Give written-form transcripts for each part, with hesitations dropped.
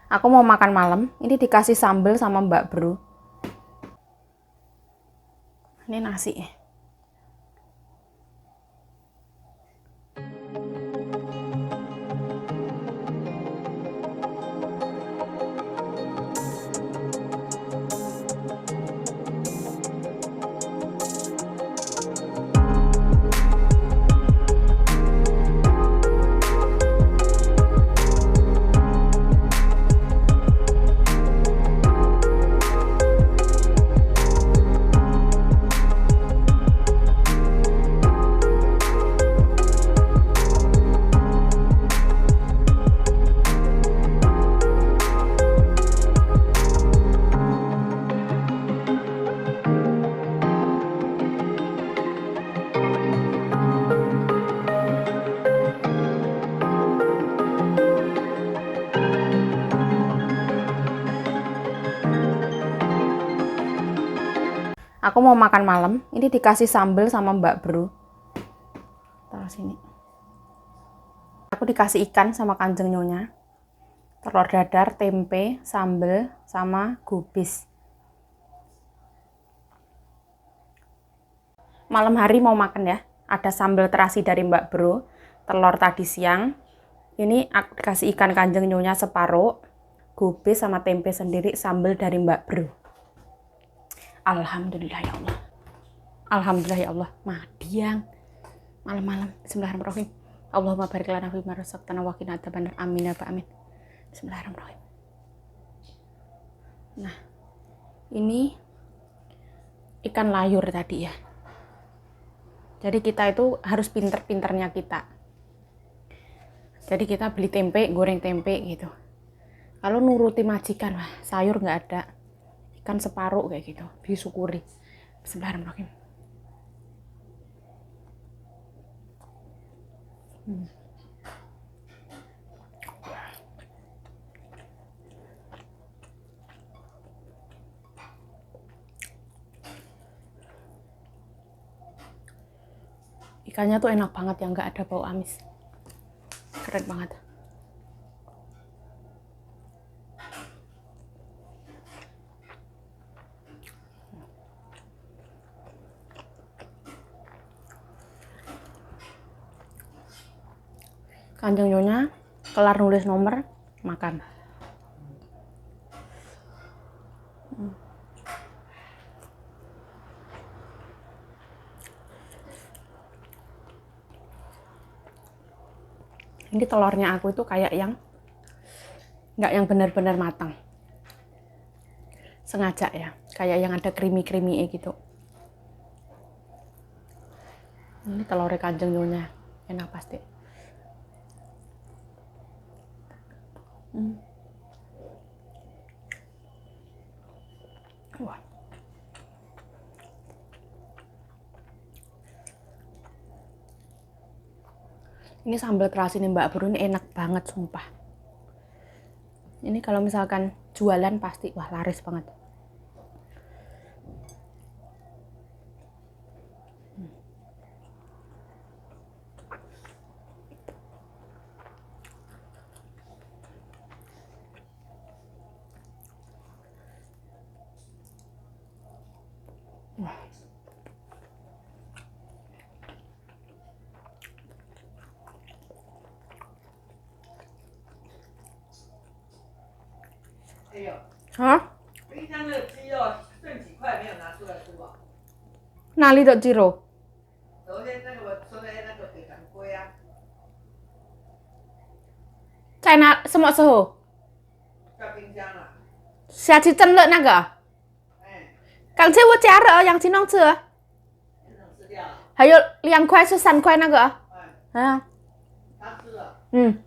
Aku mau makan malam, ini dikasih sambal sama Mbak Bro. Ini nasi. Aku mau makan malam, ini dikasih sambal sama Mbak Bro. Taruh sini. Aku dikasih ikan sama Kanjeng Nyonya, telur dadar, tempe, sambal, sama gubis. Malam hari mau makan ya, ada sambal terasi dari Mbak Bro, telur tadi siang. Ini aku dikasih ikan Kanjeng Nyonya separuh, gubis sama tempe sendiri, sambal dari Mbak Bro. Alhamdulillah ya Allah. Alhamdulillah ya Allah. Madiang. Malam-malam. Bismillahirrahmanirrahim. Allahumma barik lana fi ma razaqtana wa qina adzabannar. Amin ya Pak, amin. Bismillahirrahmanirrahim. Nah, ini ikan layur tadi ya. Jadi kita itu harus pinter-pinternya kita. Jadi kita beli tempe, goreng tempe gitu. Kalau nuruti majikan, wah, sayur nggak ada. Ikan separuh kayak gitu, disyukuri. Bismillahirrahmanirrahim. Ikannya tuh enak banget ya, nggak ada bau amis. Keren banget. Kanjeng Nyonya kelar nulis nomor, makan. Ini telurnya aku itu kayak yang nggak yang benar-benar matang. Sengaja ya, kayak yang ada krimi-krimi gitu. Ini telurnya Kanjeng Nyonya, enak pasti. Wah. Ini sambal terasi nih Mbak Bro, ini enak banget sumpah. Ini kalau misalkan jualan pasti wah laris banget. Wah. Hah? 冰箱的鸡肉剩几块没有拿出来吃吧？哪里的鸡肉？昨天那个我说的那个北港龟啊。在哪？什么时候？在冰箱了。下去蒸了那个。哎。刚才我加了，杨金龙吃。吃掉了。还有2块是3块那个。哎。啊。他吃了。嗯。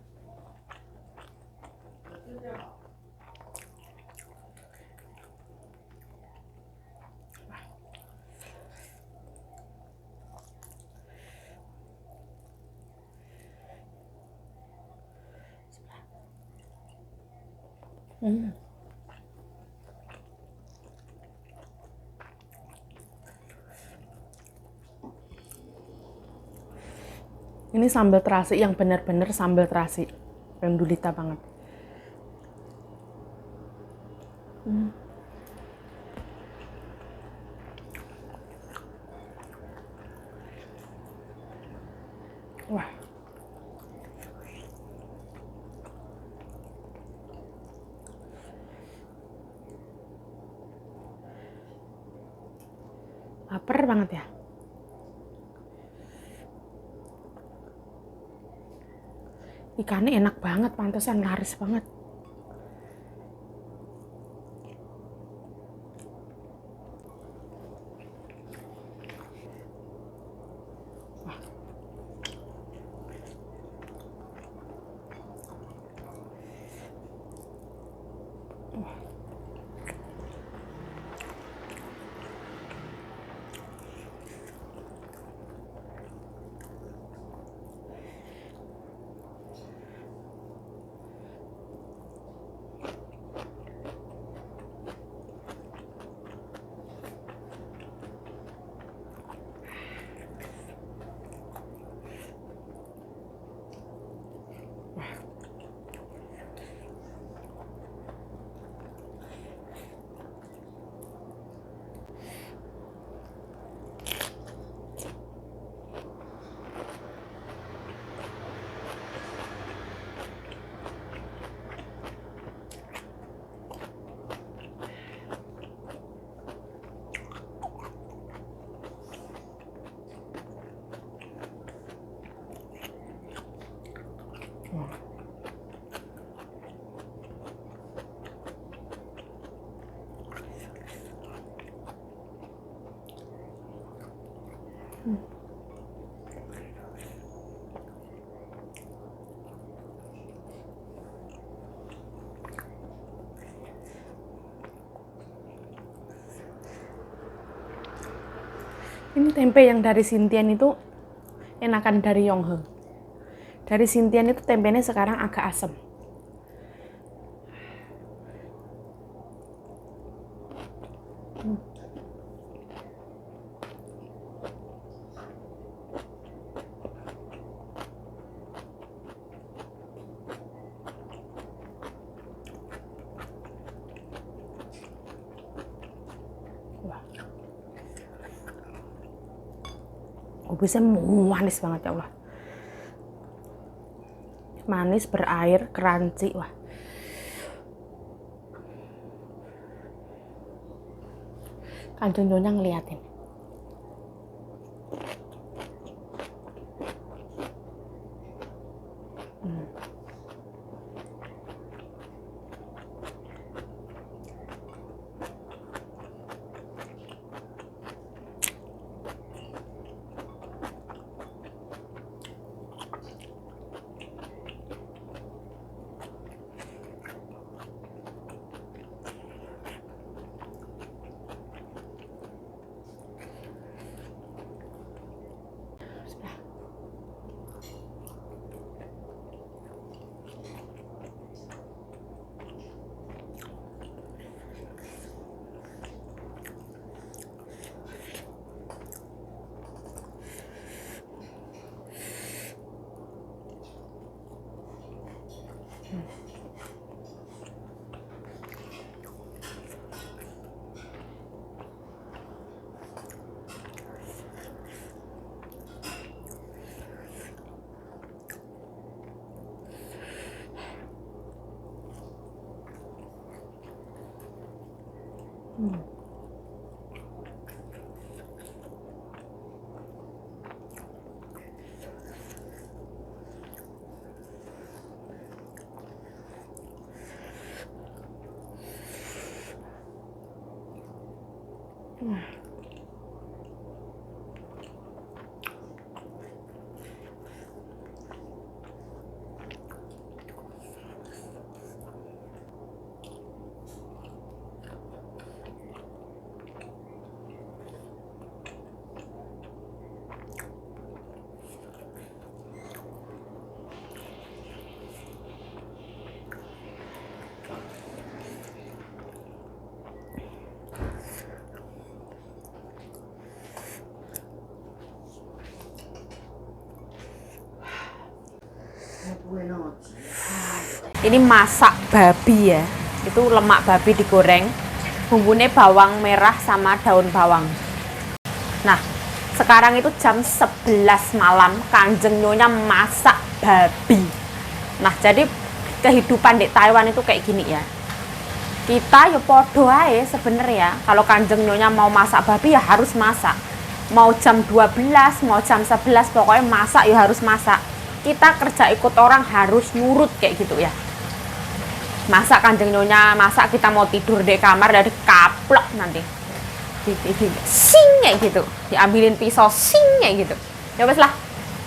Ini sambal terasi yang benar-benar sambal terasi, yang gurita banget. Wah, lapar banget ya. Ikannya enak banget, pantesan laris banget. Ini tempe yang dari Sintian itu enakan dari Yonghe. Dari Sintian itu tempenya sekarang agak asam. Bisa manis banget ya Allah. Manis, berair, crunchy. Wah. Kanjeng Nyonya ngeliatin. Ini masak babi ya. Itu lemak babi digoreng. Bumbunya bawang merah sama daun bawang. Nah, sekarang itu jam 11 malam, Kanjeng Nyonya masak babi. Nah, jadi kehidupan di Taiwan itu kayak gini ya. Kita ya podo ae sebenernya. Kalau Kanjeng Nyonya mau masak babi ya harus masak. Mau jam 12, mau jam 11, pokoknya masak ya harus masak. Kita kerja ikut orang harus nurut kayak gitu ya. Masak Kanjeng Nyonya, masak kita mau tidur di kamar dari kaplok nanti. Sing kayak gitu. Diambilin pisau sing kayak gitu. Ya wes lah.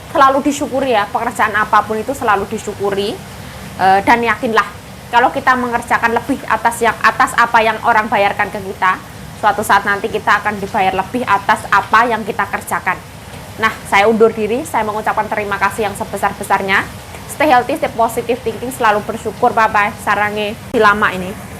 Selalu disyukuri ya, pekerjaan apapun itu selalu disyukuri. Dan yakinlah kalau kita mengerjakan lebih atas apa yang orang bayarkan ke kita, suatu saat nanti kita akan dibayar lebih atas apa yang kita kerjakan. Nah, saya undur diri, saya mengucapkan terima kasih yang sebesar-besarnya. Stay healthy, stay positive thinking, selalu bersyukur. Bye bye. Sarange lama ini.